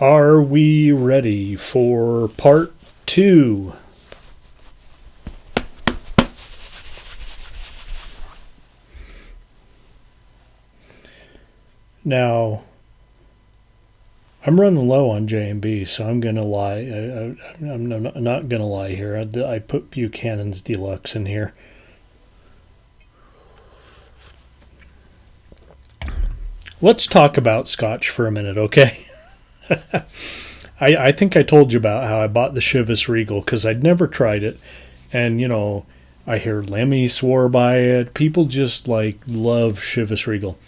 Are we ready for part 2? Now, I'm running low on J&B, so I'm going to lie. I'm not going to lie here. I put Buchanan's Deluxe in here. Let's talk about Scotch for a minute, okay? I think I told you about how I bought the Chivas Regal because I'd never tried it. And, you know, I hear Lemmy swore by it. People just, love Chivas Regal.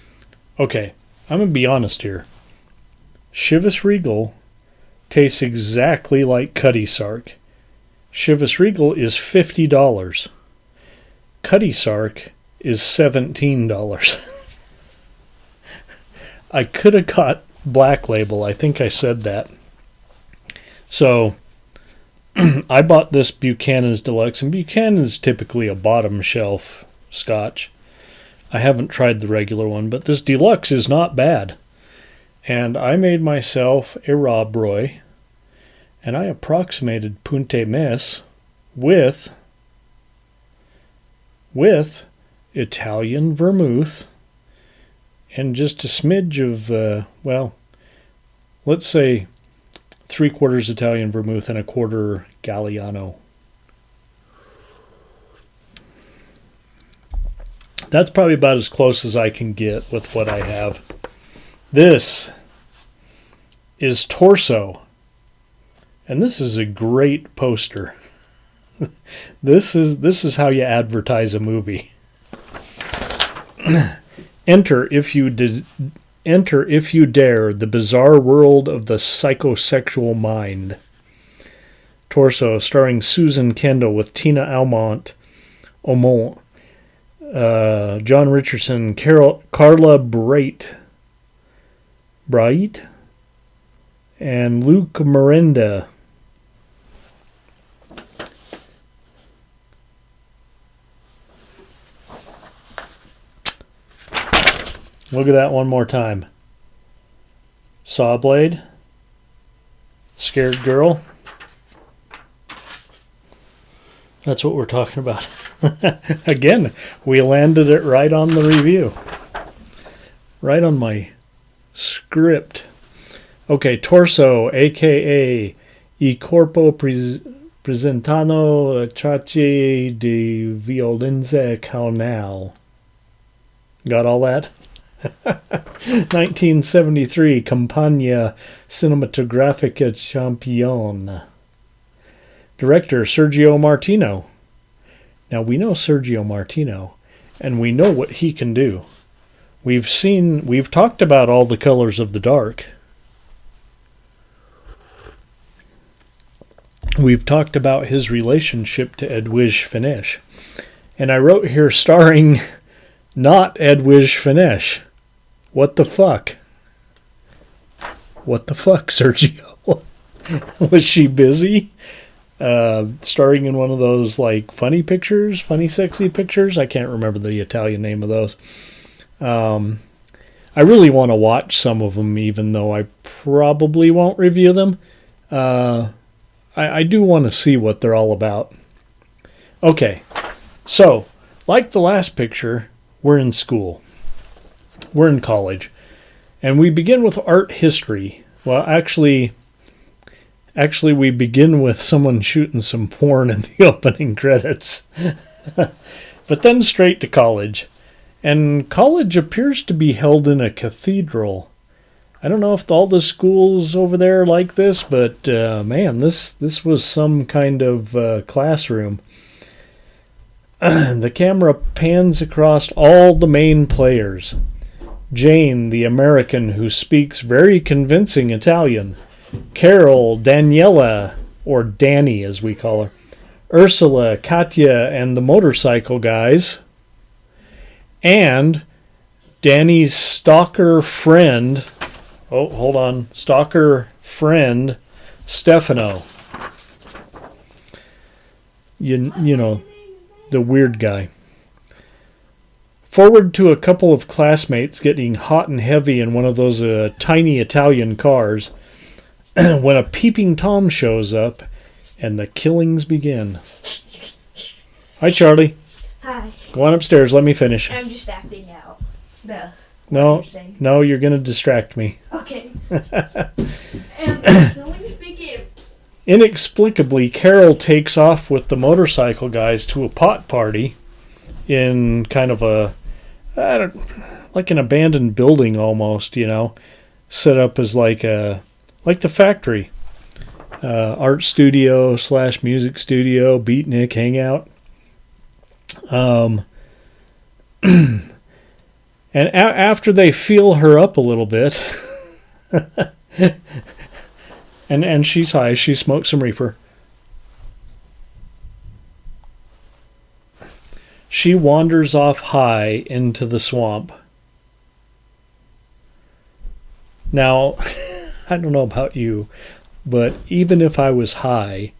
Okay, I'm going to be honest here. Chivas Regal tastes exactly like Cutty Sark. Chivas Regal is $50. Cutty Sark is $17. I could have got Black Label. I think I said that. So I bought this Buchanan's Deluxe, and Buchanan's typically a bottom shelf Scotch. I haven't tried the regular one, but this Deluxe is not bad. And I made myself a Rob Roy, and I approximated Punta Mess with Italian vermouth and just a smidge of, let's say 3/4 Italian vermouth and 1/4 Galliano. That's probably about as close as I can get with what I have. This is Torso, and this is a great poster. This is how you advertise a movie. Enter if you dare the bizarre world of the psychosexual mind. Torso, starring Susan Kendall with Tina Aumont, John Richardson, Carla Bright, and Luke Miranda. Look at that one more time. Sawblade. Scared Girl. That's what we're talking about. Again, we landed it right on the review. Right on my script. Okay, Torso, a.k.a. I corpo presentano tracce di violenza carnale. Got all that? 1973 Campagna Cinematografica Champion. Director Sergio Martino. Now we know Sergio Martino, and we know what he can do. We've talked about All the Colors of the Dark. We've talked about his relationship to Edwige Fenech. And I wrote here starring not Edwige Fenech. What the fuck? What the fuck, Sergio? Was she busy? Starring in one of those funny pictures, funny sexy pictures. I can't remember the Italian name of those. I really want to watch some of them, even though I probably won't review them. I do want to see what they're all about. Okay, so like the last picture, we're in school. We're in college. And we begin with art history. Well, actually, we begin with someone shooting some porn in the opening credits. But then straight to college. And college appears to be held in a cathedral. I don't know if all the schools over there like this, but man, this was some kind of classroom. The camera pans across all the main players. Jane, the American who speaks very convincing Italian. Carol, Daniela, or Danny as we call her. Ursula, Katya, and the motorcycle guys. And Danny's stalker friend, stalker friend, Stefano. You know, the weird guy. Forward to a couple of classmates getting hot and heavy in one of those tiny Italian cars. when a peeping Tom shows up and the killings begin. Hi, Charlie. Hi. Go on upstairs. Let me finish. I'm just acting out. No, you're going to distract me. Okay. And let me begin. Inexplicably, Carol takes off with the motorcycle guys to a pot party in kind of like an abandoned building almost, set up as like the factory. Art studio / music studio, beatnik hangout. And after they feel her up a little bit, and she's high, she smoked some reefer. She wanders off high into the swamp. Now, I don't know about you, but even if I was high,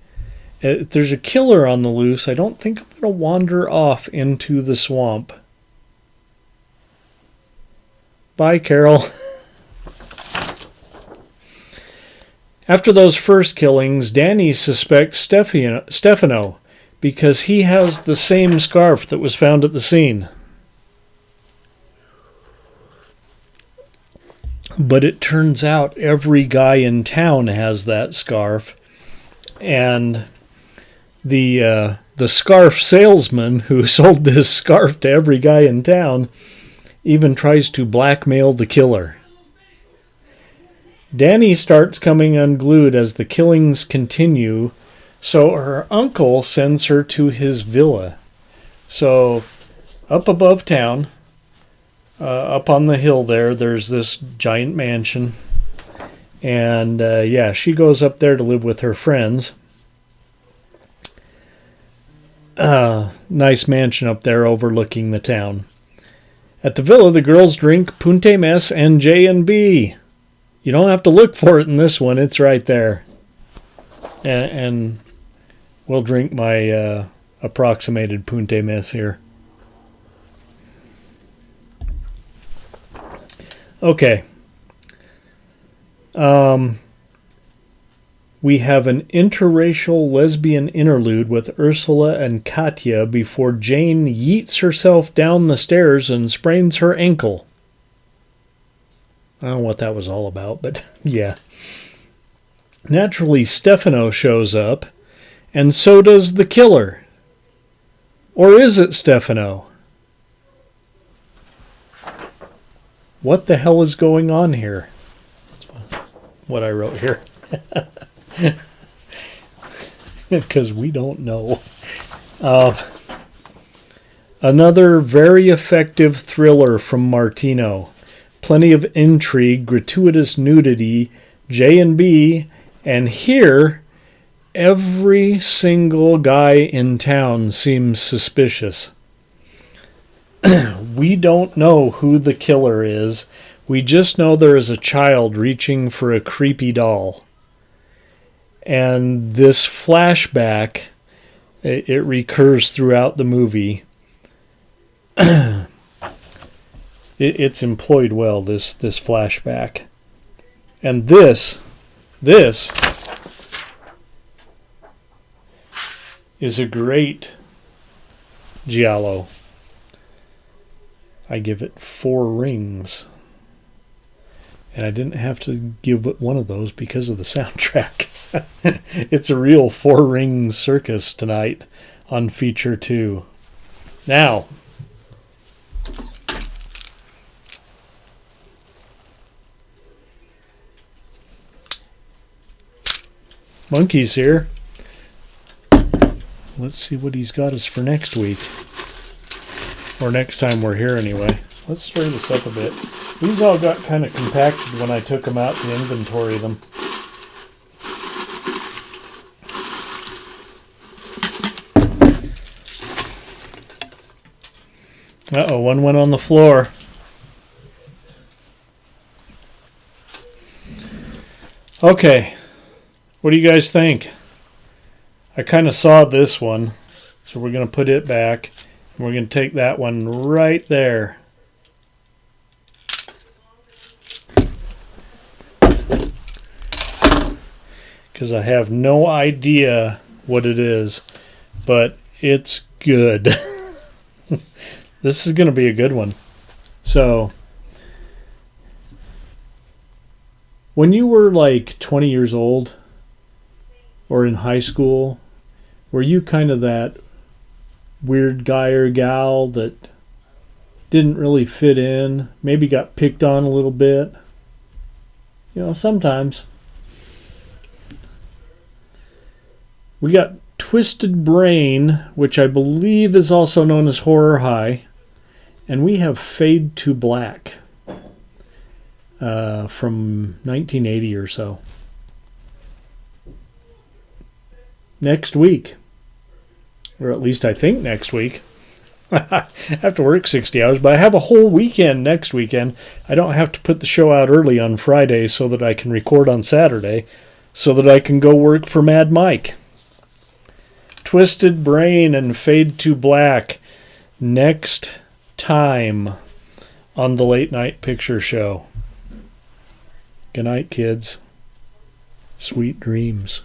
if there's a killer on the loose, I don't think I'm going to wander off into the swamp. Bye, Carol. After those first killings, Danny suspects Stefano because he has the same scarf that was found at the scene. But it turns out every guy in town has that scarf, and the scarf salesman who sold this scarf to every guy in town even tries to blackmail the killer. Danny starts coming unglued as the killings continue, so her uncle sends her to his villa. So, up above town, up on the hill there's this giant mansion. And, she goes up there to live with her friends. Nice mansion up there overlooking the town. At the villa, the girls drink Punte Mess and J&B. You don't have to look for it in this one. It's right there. And we'll drink my approximated Punte Mess here. Okay. We have an interracial lesbian interlude with Ursula and Katya before Jane yeets herself down the stairs and sprains her ankle. I don't know what that was all about, but yeah. Naturally, Stefano shows up, and so does the killer. Or is it Stefano? What the hell is going on here? That's what I wrote here. Because we don't know. Another very effective thriller from Martino. Plenty of intrigue, gratuitous nudity, J&B, and here, every single guy in town seems suspicious. We don't know who the killer is. We just know there is a child reaching for a creepy doll. And this flashback, it recurs throughout the movie. It's employed well, this flashback. And this is a great giallo. I give it 4 rings. And I didn't have to give it one of those because of the soundtrack. It's a real 4-ring circus tonight on feature 2. Now, Monkey's here. Let's see what he's got us for next week. Or next time we're here anyway. Let's stir this up a bit. These all got kind of compacted when I took them out to inventory them. Uh-oh, one went on the floor. Okay, what do you guys think? I kind of saw this one, so we're going to put it back. And we're going to take that one right there. because I have no idea what it is, but it's good. This is going to be a good one. So, when you were like 20 years old or in high school, were you kind of that weird guy or gal that didn't really fit in, maybe got picked on a little bit? You know, sometimes. We got Twisted Brain, which I believe is also known as Horror High, and we have Fade to Black from 1980 or so. Next week, or at least I think next week. I have to work 60 hours, but I have a whole weekend next weekend. I don't have to put the show out early on Friday so that I can record on Saturday so that I can go work for Mad Mike. Twisted Brain and Fade to Black next time on the Late Night Picture Show. Good night, kids. Sweet dreams.